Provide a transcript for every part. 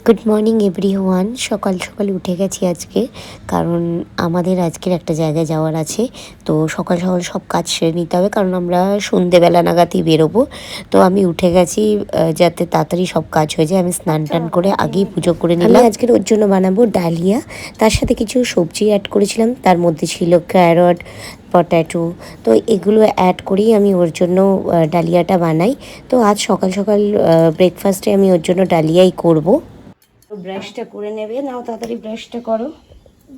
Good morning everyone. সকাল সকাল উঠে গেছি আজকে, কারণ আমাদের আজকের একটা জায়গায় যাওয়ার আছে। তো সকাল সকাল সব কাজ সেরে নিতে হবে, কারণ আমরা সন্ধেবেলা নাগাদই বেরোবো। তো আমি উঠে গেছি যাতে তাড়াতাড়ি সব কাজ হয়ে যায়। আমি স্নান টান করে আগেই পুজো করে নিলাম। আমি আজকের ওর জন্য বানাবো ডালিয়া, তার সাথে কিছু সবজি অ্যাড করেছিলাম। তার মধ্যে ছিল ক্যারট, পট্যাটো। তো এগুলো অ্যাড করেই আমি ওর জন্য ডালিয়াটা বানাই। তো আজ সকাল সকাল ব্রেকফাস্টে আমি ওর জন্য ডালিয়াই করবো। তো ব্রাশটা করে নেবে, নাও তাড়াতাড়ি ব্রাশটা করো।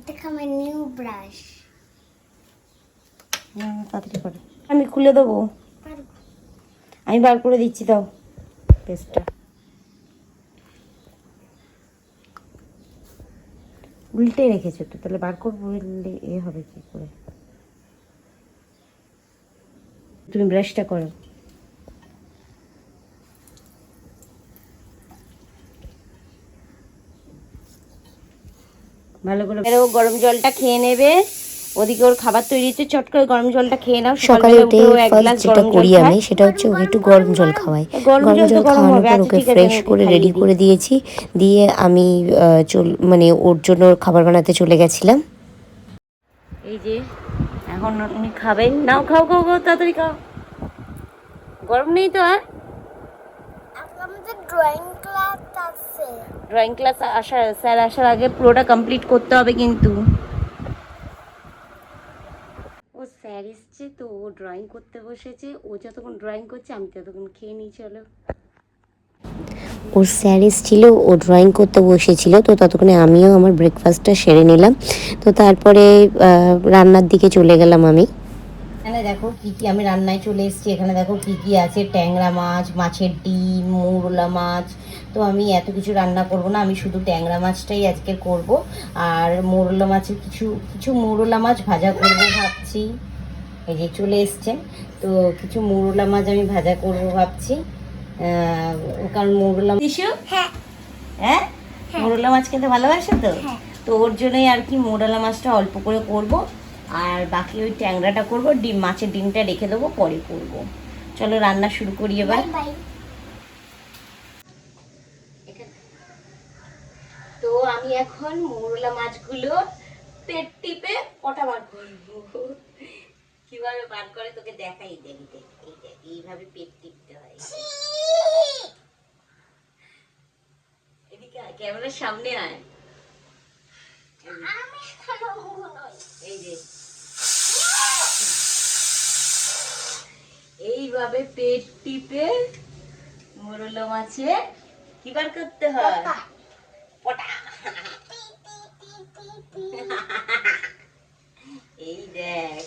দেখ আমার নিউ ব্রাশ। তাড়াতাড়ি করো, আমি খুলে দেবো। আমি বার করে দিচ্ছি, দাও পেস্টটা। উল্টে রেখেছো তো, তাহলে বার করবো এ হবে কি করে? তুমি ব্রাশটা করো। ভালো করে গরম জলটা খেয়ে নেবে। ওদিকে ওর খাবার তৈরি হচ্ছে, চট করে গরম জলটা খেয়ে নাও। সকালে উঠে এক গ্লাস গরম জল আমি সেটা হচ্ছে ওকে একটু গরম জল খাওয়াই। গরম জল খাওয়ানোর পর ওকে ফ্রেশ করে রেডি করে দিয়েছি। দিয়ে আমি মানে ওর জন্য খাবার বানাতে চলে গেছিলাম। এই যে এখন উনি খাবেন। নাও খাও খাও খাও, তাড়াতাড়ি খাও। গরম নেই তো? আর আমাদের ড্রয়িং ক্লাস আছে। ড্রয়িং ক্লাস স্যার আসার আগে পুরোটা কমপ্লিট করতে হবে কিন্তু। ও স্যার এসছে তো, ও ড্রয়িং করতে বসেছে। ও যতক্ষণ ড্রয়িং করছে আমি ততক্ষণ খেয়ে নিই। চলো। ওর স্যার এসেছিল, ও ড্রয়িং করতে বসেছিল, তো ততক্ষণে আমিও আমার ব্রেকফাস্টটা সেরে নিলাম। তো তারপরে রান্নার দিকে চলে গেলাম আমি। এখানে দেখো কি কি আমি রান্নায় চলে এসেছি। এখানে দেখো কি কি আছে: ট্যাংরা মাছ, মাছের ডিম, মৌরলা মাছ। তো আমি এত কিছু রান্না করব না, আমি শুধু ট্যাংরা মাছটাই আজকে করব। আর মৌরলা মাছের কিছু কিছু মৌরলা মাছ ভাজা করব ভাবছি। এই যে চলে এসছে, তো কিছু মৌরলা মাছ আমি ভাজা করব ভাবছি। কারণ মৌরলা হ্যাঁ হ্যাঁ মৌরলা মাছ খেতে ভালোবাসে তো। তো ওর জন্যই আর কি মৌরলা মাছটা অল্প করে করব, আর বাকি ওই ট্যাংরাটা করব। ডিম, মাছের ডিমটা রেখে দেবো, পরে করব। চলো রান্না শুরু করি এবার। তো আমি এখন মৌরলা মাছগুলো পেট টিপে কটা বার করবো। কিভাবে বার করে তোকে দেখাই। দেখতে এইভাবে পেট টিপতে হয়। এদিকে ক্যামেরার সামনে আয়। এই যে এইভাবে পেট টিপে মৌরলা মাছে কি বার করতে হয়? পটা। এই দেখ।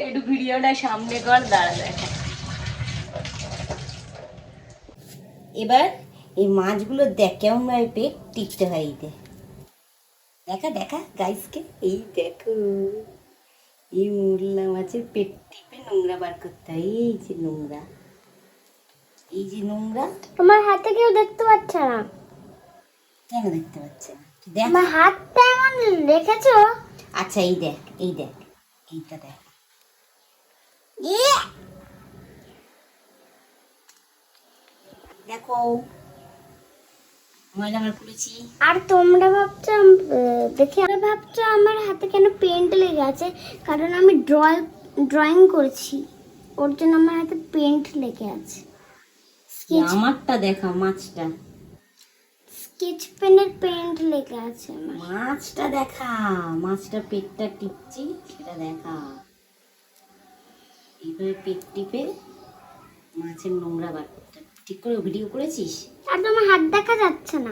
একটু ভিডিওটা সামনে কর, দাঁড়া দেখা। এবার এই মাছগুলো দেখ কেমন ভাবে পেট টিপতে হয়। এই দেখা দেখা গাইসকে, এই দেখো এই মৌরলা মাছের পেট টিপে নোংরা বার করতে হয়। এই যে নোংরা, এই যে নোংরা। তোমার হাতে কেউ দেখতে পাচ্ছে না। কেন দেখতে পাচ্ছে না? দেখ আমার হাতটা এমন রেখেছো। আচ্ছা এই দেখ, এই দেখ, এইটা দেখ। দেখো ময়লা আমার করেছি। আর তোমরা ভাবছো দেখে ভাবছো আমার হাতে কেন পেন্ট লেগে আছে, কারণ আমি ড্রয়িং করেছি, ওর জন্য আমার হাতে পেন্ট লেগে আছে। আমারটা দেখা, মাছটা স্কেচ পেনের পেন্ট লেগে আছে আমার। মাছটা দেখা, মাছটা পেটটা টিপছি সেটা দেখা। এইভাবে পেট টিপে মাছের নোংরা বার করতে। ঠিক করে ভিডিও করেছিস? আর তোমার হাত দেখা যাচ্ছে না।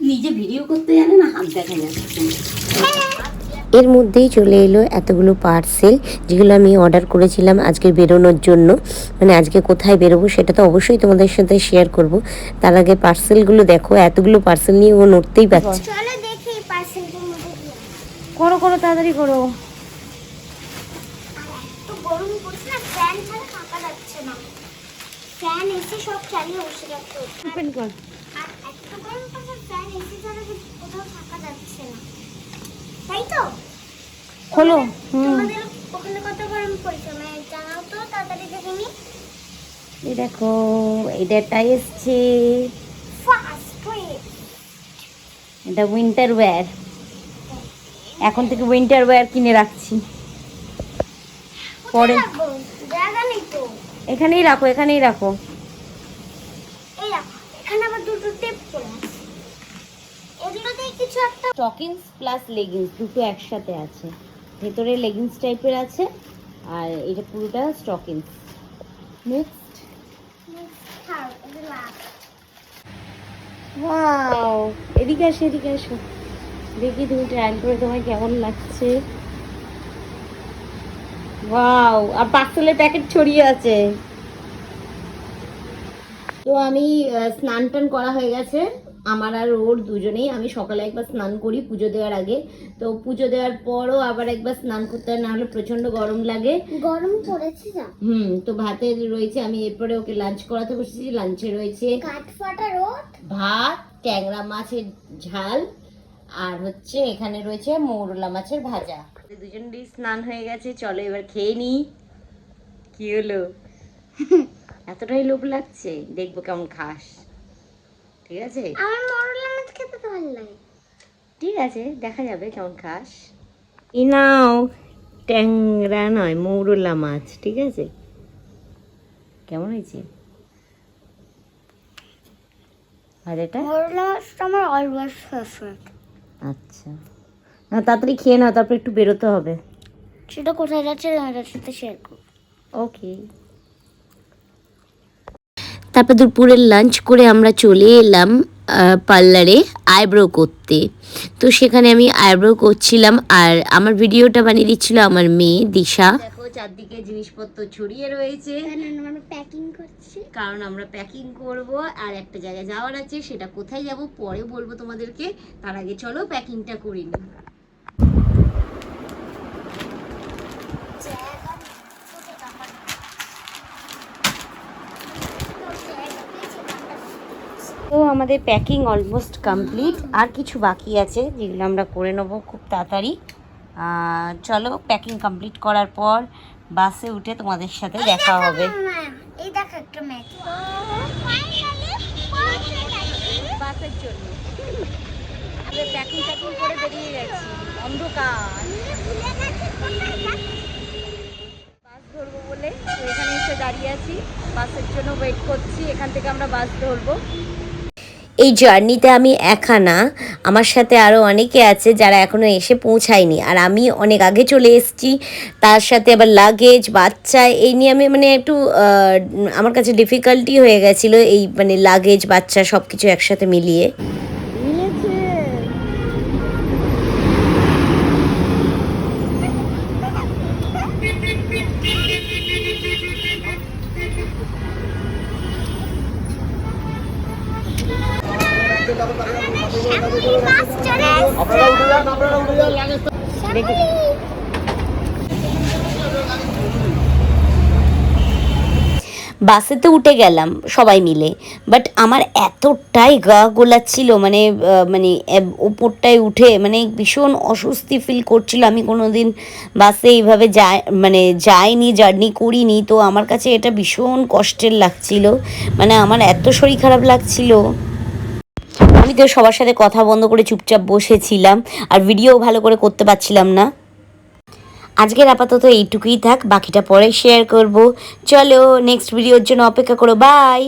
নিজে ভিডিও করতে জানে না, হাত দেখা যাচ্ছে। এর মধ্যেই চলে এলো এতগুলো পার্সেল, যেগুলো আমি অর্ডার করেছিলাম আজকে বেরোনোর জন্য। মানে আজকে কোথায় বেরোবো সেটা তো অবশ্যই তোমাদের সাথে শেয়ার করব। তার আগে পার্সেলগুলো দেখো, এতগুলো পার্সেল নিয়ে ও নড়তেই পারছে। চলো দেখি পার্সেলগুলোর মধ্যে কি আছে। করো করো, তাড়াতাড়ি করো। তো গরম পড়ছে না, ফ্যান ছাড়া থাকা যাচ্ছে না। ফ্যান এসে সব চালিয়ে বসে যাচ্ছে। ওপেন কর। আর এত গরম পড়ছে, ফ্যান এসে ছাড়া কোথাও থাকা যাচ্ছে না, তাই তো? খোলো। হুম, তোমাদের ওখানে কত গরম পড়েছে মানে জানাও তো, তাড়াতাড়ি দেখে নি। এই দেখো এটা এসছে, ফার্স্ট ওয়েভ। এটা উইন্টার ওয়্যার। এখন থেকে উইন্টার ওয়্যার কিনে রাখছি। পরে জায়গা নেই তো। এখানেই রাখো, এখানেই রাখো। এই দেখো এখানে আবার দুটো টেপ পড়ে আছে, এগুলোতে কিছু একটা স্টকিংস প্লাস লেগিংস দুটো একসাথে আছে। ভেতরে লেগিংস টাইপের আছে আর এটা পুরোটা স্টকিংস। নেক্সট, ওয়াও, এদিকে আসো, এদিকে আসো, দেখি তুমি ট্রায়াল করে তোমার কেমন লাগছে। ওয়াও, আর পার্সেলের প্যাকেট ছড়িয়ে আছে। তো আমি স্নান টান করা হয়ে গেছে আমার আর ওর দুজনেই। আমি সকালে একবার স্নান করি পুজো দেওয়ার আগে, তো পুজো দেওয়ার পরও আবার একবার স্নান করতে হয়, না হলে প্রচন্ড গরম লাগে। গরম পড়েছে যা। তো ভাতে রয়েছে, আমি এরপরে ওকে লাঞ্চ করাতে বসেছি। লাঞ্চে রয়েছে কাঠফাটা রোদ, ভাত, ট্যাংরা মাছের ঝাল, আর হচ্ছে এখানে রয়েছে মৌরলা মাছের ভাজা। দুজনেরই স্নান হয়ে গেছে, চলো এবার খেয়ে নি। কি হলো? এতটাই লোভ লাগছে, দেখবো কেমন খাস। ঠিক আছে, আমার মরলা মাছ খেতে তো ভালো লাগে। ঠিক আছে, দেখা যাবে কেমন খাস। ই নাও, ট্যাংরা নয় মৌরলা মাছ, ঠিক আছে? কেমন হয়েছে ভাজাটা? মরলা মাছটা আমার অলওয়েজ ফেভারিট। আচ্ছা, না তাড়াতাড়ি খেয়ে নাও, তারপর একটু বেরোতে হবে। সেটা কোথায় যাচ্ছে তোমাদের সাথে শেয়ার করব। ওকে। তারপর দুপুরের লাঞ্চ করে আমরা চলে এলাম পার্লারে আইব্রো করতে। তো সেখানে আমি আইব্রো করছিলাম আর আমার ভিডিওটা বানিয়ে দিচ্ছিল আমার মেয়ে দিশা। দেখো চারদিকে জিনিসপত্র ছড়িয়ে রয়েছে, আমরা প্যাকিং করছি। কারণ আমরা প্যাকিং করব আর একটা জায়গায় যাওয়ার আছে, সেটা কোথায় যাব পরে বলবো তোমাদেরকে। তার আগে চলো প্যাকিংটা করে নিই। তো আমাদের প্যাকিং অলমোস্ট কমপ্লিট, আর কিছু বাকি আছে যেগুলো আমরা করে নেব খুব তাড়াতাড়ি। চলো প্যাকিং কমপ্লিট করার পর বাসে উঠে তোমাদের সাথে দেখা হবে। এই দেখো একটা ম্যাচ বাসের জন্য আমাদের প্যাকিং করে বেরিয়ে গেছি। অন্ধকার, বাস ধরবো বলে তো এখানে এসে দাঁড়িয়ে আছি, বাসের জন্য ওয়েট করছি। এখান থেকে আমরা বাস ধরবো। এই জার্নিতে আমি একা না, আমার সাথে আরও অনেকে আছে যারা এখনও এসে পৌঁছায়নি, আর আমি অনেক আগে চলে এসেছি। তার সাথে আবার লাগেজ, বাচ্চা, এই নিয়ে আমি মানে একটু আমার কাছে ডিফিকাল্টি হয়ে গেছিলো, এই মানে লাগেজ বাচ্চা সব কিছু একসাথে মিলিয়ে। বাসে তো উঠে গেলাম সবাই মিলে, বাট আমার এতটাই গা গোলাচ্ছিল, মানে ওপরটায় উঠে মানে ভীষণ অস্বস্তি ফিল করছিল। আমি কোনো দিন বাসে এইভাবে যাইনি, জার্নি করিনি, তো আমার কাছে এটা ভীষণ কষ্টের লাগছিল, মানে আমার এত শরীর খারাপ লাগছিল। আমি তো সবার সাথে কথা বন্ধ করে চুপচাপ বসেছিলাম আর ভিডিও ভালো করে করতে পারছিলাম না। আজকের আপাতত এইটুকুই থাক, বাকিটা পরে শেয়ার করব। চলো নেক্সট ভিডিওর জন্য অপেক্ষা করো। বাই।